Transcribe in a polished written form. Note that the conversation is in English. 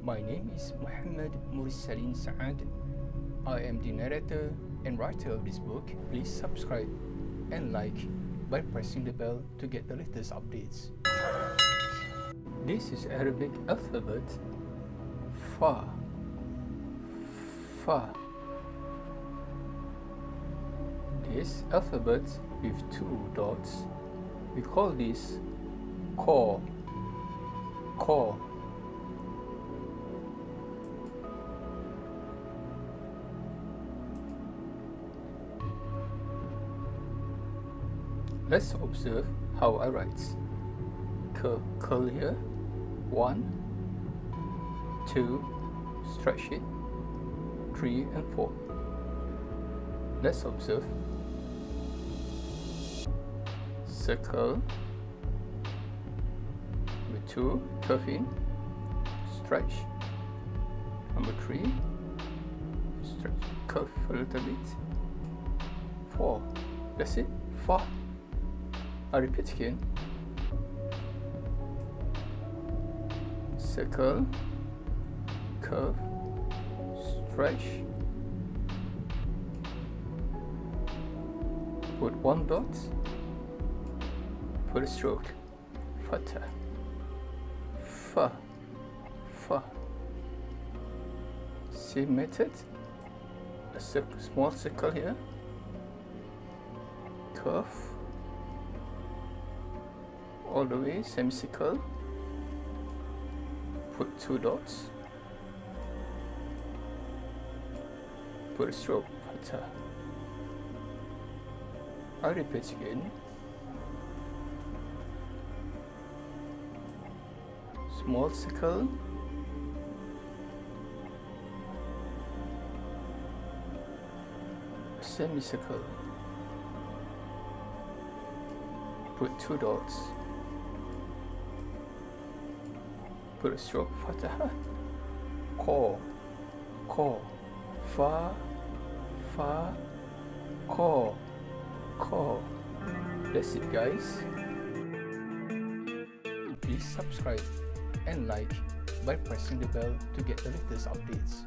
My name is Muhammad Mursalin Saad. I am the narrator and writer of this book. Please subscribe and like by pressing the bell to get the latest updates. This is Arabic alphabet Fa. Fa. This alphabet with 2 dots, we call this Qa. Qa. Let's observe how I write. Curl here, 1, 2, stretch it, 3 and 4. Let's observe. Circle with 2, curve in, stretch. Number 3, stretch, curve a little bit. 4, that's it, Fa. I repeat again. Circle, curve, stretch, put 1 dot, put a stroke, Fatha, Fa, Fa. Same method, a small circle here, curve, all the way, semicircle, put 2 dots, put a stroke, Fatha. I repeat again. Small circle, semicircle, put 2 dots, put a stroke, Fatha, Qa, Qa, Fa, Fa, Qa, Qa. That's it, guys. Please subscribe and like by pressing the bell to get the latest updates.